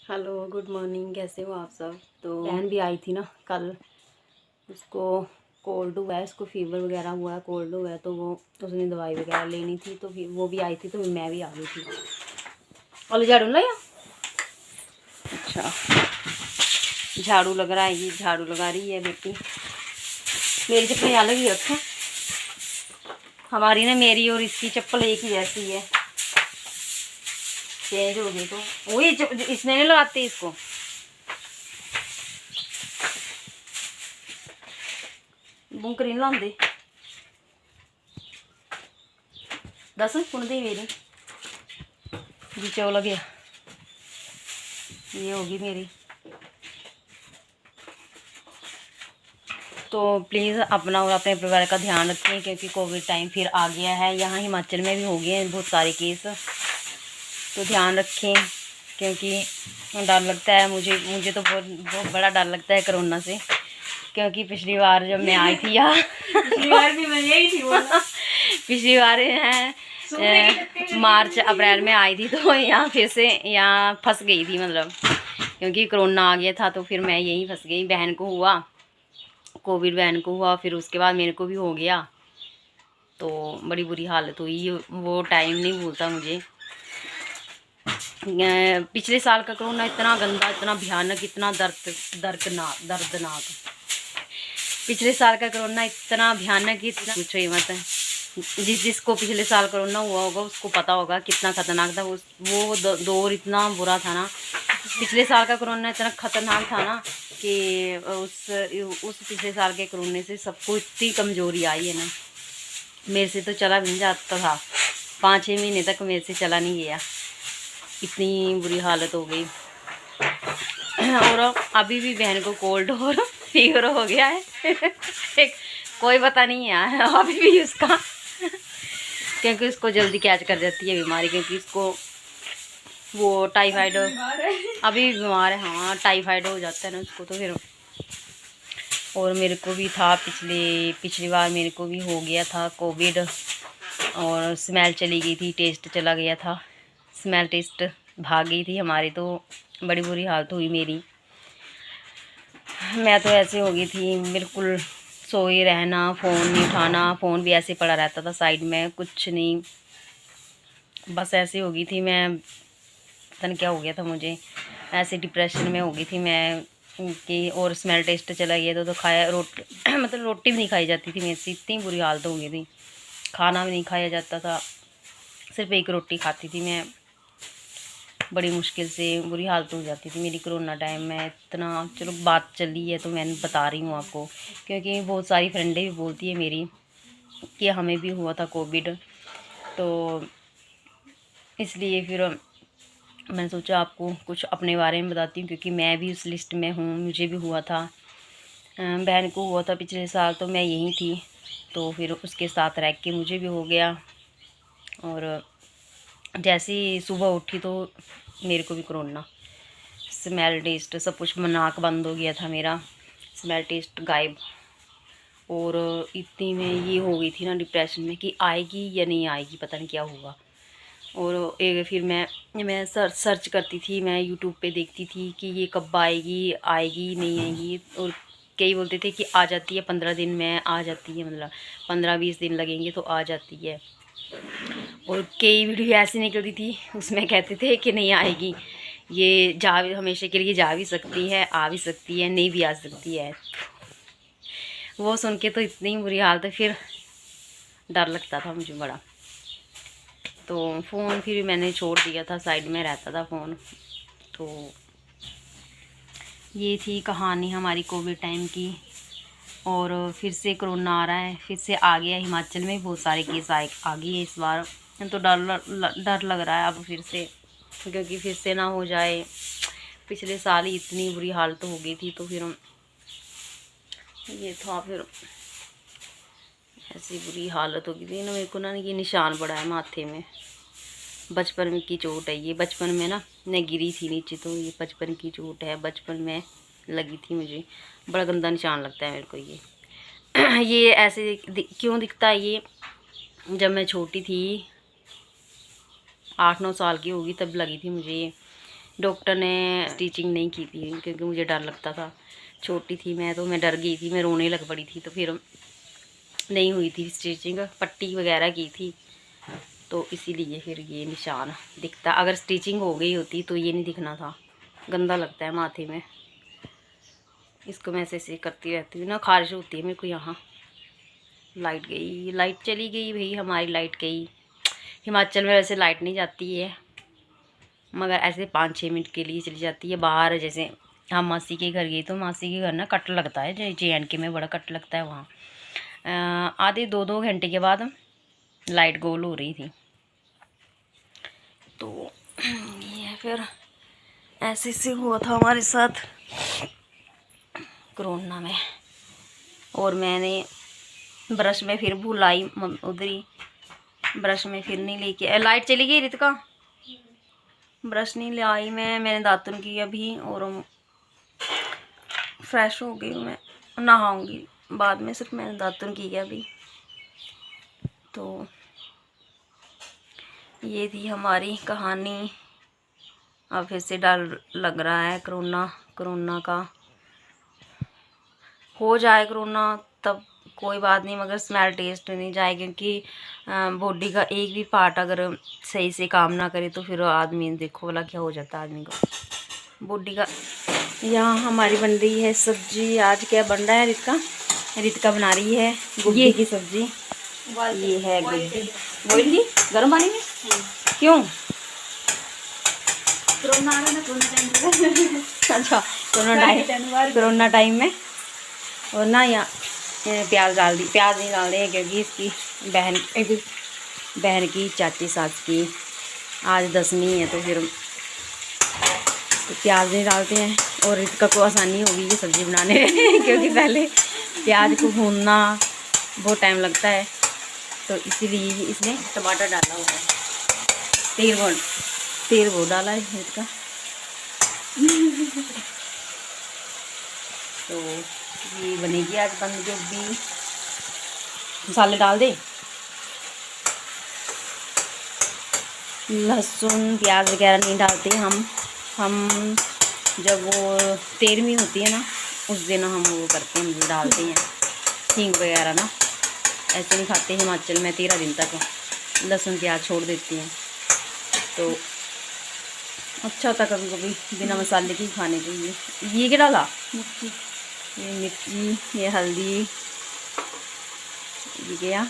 Hello, good morning. कैसे हो आप सब? तो बहन भी आई थी ना कल, उसको कोल्ड हुआ है, उसको फीवर वगैरह हुआ है, कोल्ड हुआ है, तो वो उसने दवाई वगैरह लेनी थी, तो फिर वो भी आई थी, तो फिर मैं भी आ गई थी। और झाड़ू लाया? अच्छा, झाड़ू लग रहा है, ये झाड़ू लगा रही है बेटी। मेरी चप्पल अलग ही रखें, हमारी ना, मेरी और इसकी चप्पल एक ही जैसी है, चेंज हो गई तो वही इसने नहीं लगाते इसको। बुंकर नहीं लाते, दस कुन दी मेरी जी चौल गया, ये होगी मेरी। तो प्लीज़ अपना और अपने परिवार का ध्यान रखें, क्योंकि कोविड टाइम फिर आ गया है। यहाँ हिमाचल में भी हो गए हैं बहुत सारे केस, तो ध्यान रखें, क्योंकि डर लगता है मुझे तो बहुत बड़ा डर लगता है कोरोना से, क्योंकि पिछली बार जब मैं आई थी यहाँ पिछली बार भी मैं यही थी पिछली बार है मार्च अप्रैल में आई थी, तो यहाँ फिर से यहाँ फंस गई थी, मतलब क्योंकि कोरोना आ गया था, तो फिर मैं यहीं फंस गई। बहन को हुआ कोविड, बहन को हुआ, फिर उसके बाद मेरे को भी हो गया, तो बड़ी बुरी हालत हुई। वो टाइम नहीं भूलता मुझे। पिछले साल का कोरोना इतना गंदा, इतना भयानक, इतना दर्दनाक। पिछले साल का कोरोना इतना भयानक, इतना पूछो ही मत। जिसको पिछले साल कोरोना हुआ होगा उसको पता होगा कितना खतरनाक था वो दौर इतना बुरा था ना। पिछले साल का कोरोना इतना खतरनाक था ना कि उस पिछले साल के कोरोना से सबको इतनी कमजोरी आई है ना। मेरे से तो चला भी नहीं जाता था, 5-6 महीने तक मेरे से चला नहीं गया, इतनी बुरी हालत हो गई। और अभी भी बहन को कोल्ड और फीवर हो गया है कोई पता नहीं है अभी भी उसका क्योंकि उसको जल्दी कैच कर जाती है बीमारी, क्योंकि इसको वो टाइफाइड अभी भी बीमार है। हाँ, टाइफाइड हो जाता है ना उसको, तो फिर। और मेरे को भी था पिछली बार मेरे को भी हो गया था कोविड, और स्मेल चली गई थी, टेस्ट चला गया था, स्मेल टेस्ट भाग गई थी हमारी, तो बड़ी बुरी हालत हुई मेरी। मैं तो ऐसे हो गई थी, बिल्कुल सोए रहना, फ़ोन नहीं उठाना, फ़ोन भी ऐसे पड़ा रहता था साइड में, कुछ नहीं, बस ऐसे हो गई थी मैं। पता नहीं क्या हो गया था मुझे, ऐसे डिप्रेशन में हो गई थी मैं कि। और स्मेल टेस्ट चला गया तो खाया रोटी मतलब रोटी भी नहीं खाई जाती थी मेरे से, इतनी बुरी हालत हो गई थी, खाना भी नहीं खाया जाता था, सिर्फ एक रोटी खाती थी मैं। बड़ी मुश्किल से बुरी हालत हो जाती थी मेरी कोरोना टाइम में। इतना, चलो बात चली है तो मैं बता रही हूँ आपको, क्योंकि बहुत सारी फ्रेंडें भी बोलती है मेरी कि हमें भी हुआ था कोविड, तो इसलिए फिर मैंने सोचा आपको कुछ अपने बारे में बताती हूँ, क्योंकि मैं भी उस लिस्ट में हूँ, मुझे भी हुआ था। बहन को हुआ था पिछले साल, तो मैं यहीं थी, तो फिर उसके साथ रह के मुझे भी हो गया। और जैसे ही सुबह उठी तो मेरे को भी कोरोना, स्मेल टेस्ट सब कुछ, नाक बंद हो गया था मेरा, स्मेल टेस्ट गायब। और इतनी में ये हो गई थी ना डिप्रेशन में कि आएगी या नहीं आएगी, पता नहीं क्या होगा। और फिर मैं सर्च करती थी, मैं यूट्यूब पे देखती थी कि ये कब आएगी, आएगी नहीं आएगी। और कई बोलते थे कि आ जाती है 15 दिन में, आ जाती है, मतलब 15-20 दिन लगेंगे तो आ जाती है। और कई वीडियो ऐसी निकलती थी उसमें कहते थे कि नहीं आएगी, ये जा हमेशा के लिए जा भी सकती है, आ भी सकती है, नहीं भी आ सकती है। वो सुन के तो इतनी बुरी हालत है, फिर डर लगता था मुझे बड़ा। तो फ़ोन फिर मैंने छोड़ दिया था, साइड में रहता था फ़ोन। तो ये थी कहानी हमारी कोविड टाइम की। और फिर से कोरोना आ रहा है, फिर से आ गया, हिमाचल में बहुत सारे केस आ गए इस बार, तो डर लग रहा है अब फिर से, क्योंकि फिर से ना हो जाए। पिछले साल ही इतनी बुरी हालत हो गई थी, तो फिर ये था, फिर ऐसी बुरी हालत हो गई थी ना मेरे को ना, ये निशान पड़ा है माथे में, बचपन में की चोट है ये। बचपन में ना मैं गिरी थी नीचे, तो ये बचपन की चोट है, बचपन में लगी थी मुझे, बड़ा गंदा निशान लगता है मेरे को ये ये ऐसे क्यों दिखता है ये, जब मैं छोटी थी 8-9 साल की होगी तब लगी थी मुझे डॉक्टर ने स्टिचिंग नहीं की थी क्योंकि मुझे डर लगता था, छोटी थी मैं तो मैं डर गई थी, मैं रोने लग पड़ी थी, तो फिर नहीं हुई थी स्टिचिंग, पट्टी वगैरह की थी तो इसीलिए फिर ये निशान दिखता। अगर स्टिचिंग हो गई होती तो ये नहीं दिखना था, गंदा लगता है माथे में। इसको मैं ऐसे करती रहती हूँ ना, खारिश होती है मेरे को यहाँ। लाइट गई, लाइट चली गई भाई, हमारी लाइट गई। हिमाचल में वैसे लाइट नहीं जाती है, मगर ऐसे 5-6 मिनट के लिए चली जाती है। बाहर जैसे हम मासी के घर गए तो मासी के घर ना कट लगता है, JNK में बड़ा कट लगता है वहाँ। आधे 2-2 घंटे के बाद लाइट गोल हो रही थी। तो ये फिर ऐसे से हुआ था हमारे साथ कोरोना में। और मैंने ब्रश में फिर भूल आई उधर ही, ब्रश में फिर नहीं लेके, लाइट चली गई रित का, ब्रश नहीं ले आई मैंने दातुन की अभी, और फ्रेश हो गई मैं, नहाऊंगी बाद में, सिर्फ मैंने दातुन की है अभी। तो ये थी हमारी कहानी। अब फिर से डर लग रहा है कोरोना का। हो जाए कोरोना तब कोई बात नहीं, मगर स्मेल टेस्ट नहीं जाए, क्योंकि बॉडी का एक भी पार्ट अगर सही से काम ना करे तो फिर आदमी देखो वाला क्या हो जाता है आदमी को, बॉडी का। यहाँ हमारी बन रही है सब्जी। आज क्या बन रहा है? रितिका बना रही है गोभी की सब्जी। ये है गोभी बॉइल की गर्म पानी में। क्यों? कोरोना आ रहा है ना, कोरोना टाइम अच्छा, कोरोना टाइम में। और ना यहाँ प्याज डाल दी, प्याज नहीं डाल रहे क्योंकि इसकी बहन की चाची सास की आज 10वीं है, तो फिर प्याज नहीं डालते हैं। और रितिका को आसानी होगी ये सब्ज़ी बनाने में क्योंकि पहले प्याज को भूनना बहुत टाइम लगता है, तो इसीलिए इसने टमाटर डाला हुआ है। तेल बहुत डाला है रितिका। तो ये बनेगी आज बंद गोभी। मसाले डाल दे, लहसुन प्याज वगैरह नहीं डालते हम जब वो 13वीं होती है ना उस दिन हम वो करते हैं, हम डालते हैं हींग वगैरह ना। ऐसे नहीं खाते हिमाचल में, 13 दिन तक लहसुन प्याज छोड़ देती हैं, तो अच्छा होता कभी कभी बिना मसाले की खाने के लिए। ये क्या डाला? ये मिर्ची, ये हल्दी, ये क्या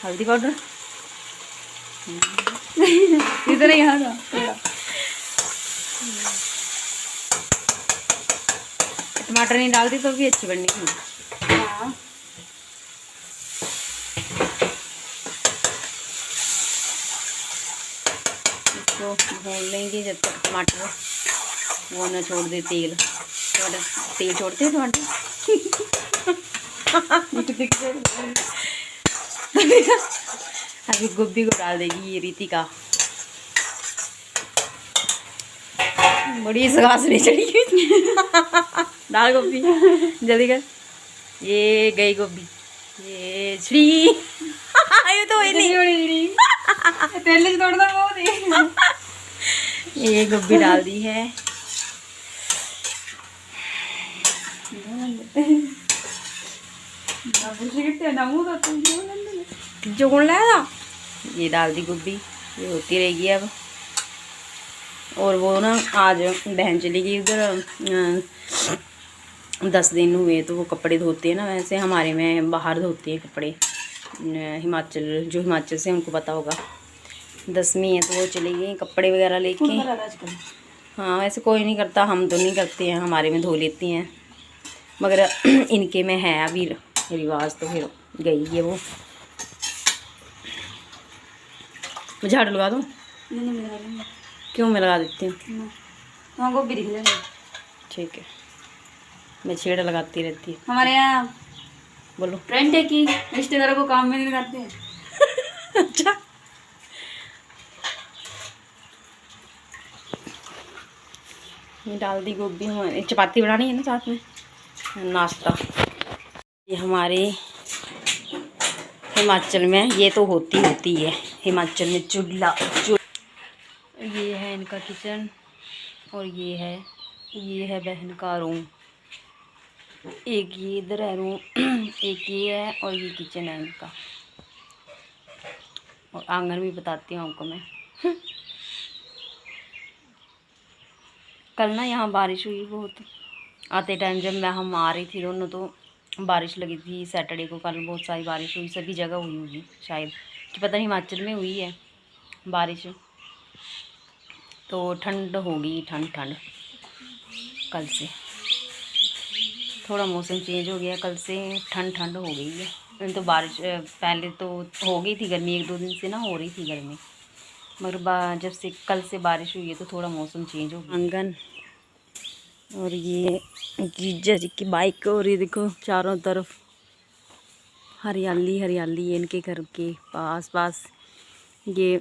हल्दी पाउडर इधर ही आ रहा। टमाटर नहीं डालती तो भी अच्छी बननी थी। इसको भून लेंगे जब तक टमाटर वो ना छोड़ दे तेल। तेल छोड़ते हैं टमाटर अभी गोभी को डाल देगी ये रितिका। बड़ी सुहासनी चढ़ी हुई डाल गोभी जल्दी कर। ये गई गोभी, ये श्री ये तो नहीं तेल से तोड़ दो वो दे। ये गोभी डाल दी है। जो कौन लाया? ये डाल दी गोभी, ये होती रहेगी अब। और वो ना आज बहन चली गई उधर, 10 दिन हुए, तो वो कपड़े धोते हैं ना, वैसे हमारे में बाहर धोते हैं कपड़े। हिमाचल से उनको पता होगा, 10वीं है तो वो चली गई कपड़े वगैरह लेके। हाँ वैसे कोई नहीं करता, हम तो नहीं करते हैं, हमारे में धो लेती हैं, मगर इनके में है अभी रिवाज, तो फिर गई है वो। झाड़ू लगा दूँ? क्यों? मैं लगा देती हूँ। वहाँ गोभी दिख जाएगी। ठीक है, मैं छेड़ लगाती रहती हूँ। हमारे यहाँ बोलो। ट्रेंड है कि रिश्तेदारों को काम में नहीं लगाते हैं। अच्छा, ये डाल दी गोभी। हमारी चपाती बनानी है ना साथ में, नाश्ता। ये हमारे हिमाचल में ये तो होती है हिमाचल में चूल्हा। ये है इनका का किचन और ये है बहन का रूम। एक ये इधर है रूम, एक ये है और ये किचन है इनका। और आंगन भी बताती हूँ आपको मैं। कल ना यहाँ बारिश हुई बहुत। आते टाइम जब हम आ रही थी दोनों तो बारिश लगी थी सैटरडे को। कल बहुत सारी बारिश हुई, सभी जगह हुई होगी शायद, कि पता नहीं हिमाचल में हुई है बारिश। तो ठंड होगी, ठंड कल से थोड़ा मौसम चेंज हो गया, कल से ठंड हो गई है। तो बारिश पहले तो हो गई थी गर्मी, 1-2 दिन से ना हो रही थी गर्मी, मगर जब से कल से बारिश हुई है तो थोड़ा मौसम चेंज हो गया। आंगन और ये जीजा जी की बाइक, और ये देखो चारों तरफ हरियाली हरियाली है इनके घर के पास। ये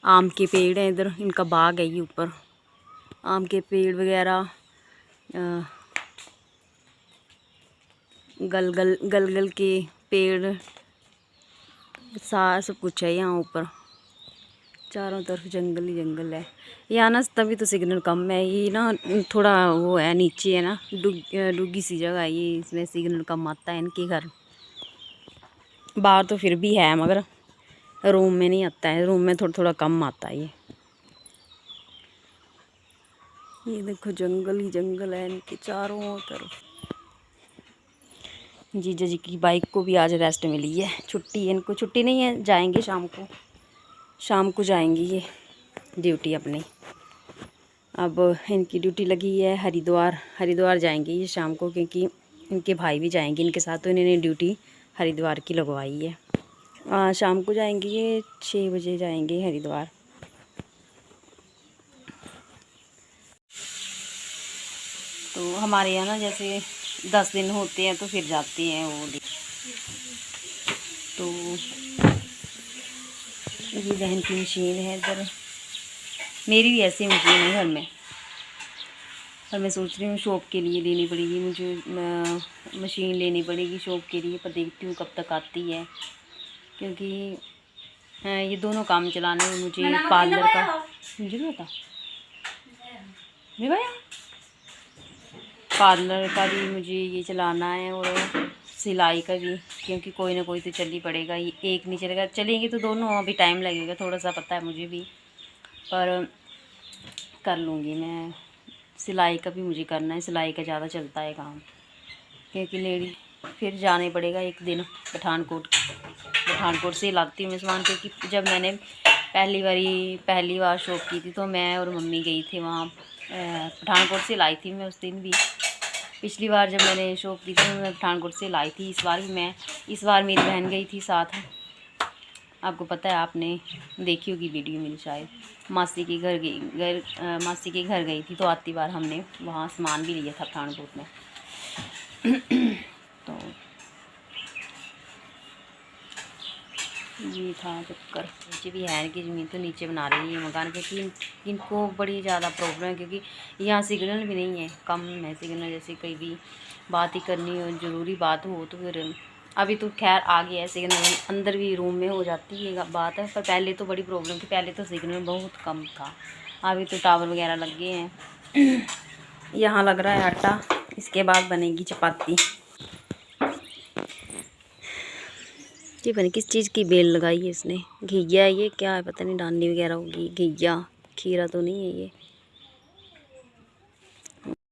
आम के पेड़ हैं इधर, इनका बाग है ये ऊपर, आम के पेड़ वगैरह, गलगल के पेड़, सब कुछ है यहाँ ऊपर। चारों तरफ जंगल ही जंगल है यहाँ ना, तभी तो सिग्नल कम है। ये ना थोड़ा वो है, नीचे है ना, डूगी सी जगह है ये, इसमें सिग्नल कम आता है। इनके घर बाहर तो फिर भी है, मगर रूम में नहीं आता है, रूम में थोड़ा कम आता है ये देखो जंगल ही जंगल है इनके चारों तरफ। जीजा जी की बाइक को भी आज रेस्ट मिली है, छुट्टी है इनको। छुट्टी नहीं है, जाएंगे शाम को जाएंगी ये ड्यूटी अपनी। अब इनकी ड्यूटी लगी है हरिद्वार जाएंगे ये शाम को, क्योंकि इनके भाई भी जाएंगे इनके साथ, तो इन्होंने ड्यूटी हरिद्वार की लगवाई है। शाम को जाएंगे ये, 6 बजे जाएंगे हरिद्वार। तो हमारे यहाँ ना जैसे 10 दिन होते हैं तो फिर जाते हैं वो। तो ये बहन की मशीन है इधर, मेरी भी ऐसी मशीन है घर में, और मैं सोच रही हूँ शॉप के लिए लेनी पड़ेगी मुझे, मशीन लेनी पड़ेगी शॉप के लिए, पर देखती हूँ कब तक आती है, क्योंकि ये दोनों काम चलाने में मुझे पार्लर का, मुझे नहीं पता भैया, पार्लर का भी मुझे ये चलाना है और सिलाई का भी, क्योंकि कोई ना कोई तो चल ही पड़ेगा, ये एक नहीं चलेगा, चलेंगे तो दोनों, अभी टाइम लगेगा थोड़ा सा, पता है मुझे भी, पर कर लूँगी मैं। सिलाई का भी मुझे करना है, सिलाई का ज़्यादा चलता है काम, क्योंकि लेडी फिर जाने पड़ेगा एक दिन पठानकोट से लाती हूँ मैं सामान, क्योंकि जब मैंने पहली बार शॉप की थी तो मैं और मम्मी गई थी वहाँ, पठानकोट से लाई थी मैं उस दिन भी। पिछली बार जब मैंने शॉप की थी तो मैं पठानकोट से लाई थी, इस बार मेरी बहन गई थी साथ। आपको पता है, आपने देखी होगी वीडियो मेरी शायद, मासी के घर गई थी, तो आती बार हमने वहाँ सामान भी लिया था पठानकोट में। तो ये था चक्कर। नीचे भी है कि ज़मीन तो नीचे बना रही है मकान, क्योंकि इनको बड़ी ज़्यादा प्रॉब्लम है, क्योंकि यहाँ सिग्नल भी नहीं है, कम है सिग्नल। जैसे कहीं भी बात ही करनी हो, ज़रूरी बात हो तो फिर, अभी तो खैर आ गया है सिग्नल, अंदर भी रूम में हो जाती है बात है, पर पहले तो बड़ी प्रॉब्लम थी, पहले तो सिग्नल बहुत कम था। अभी तो टावर वगैरह लग गए हैं। यहाँ लग रहा है आटा, इसके बाद बनेगी चपाती। ये पता नहीं किस चीज़ की बेल लगाई है इसने, घिया है ये क्या है पता नहीं, डालनी वगैरह होगी, घिया खीरा तो नहीं है ये।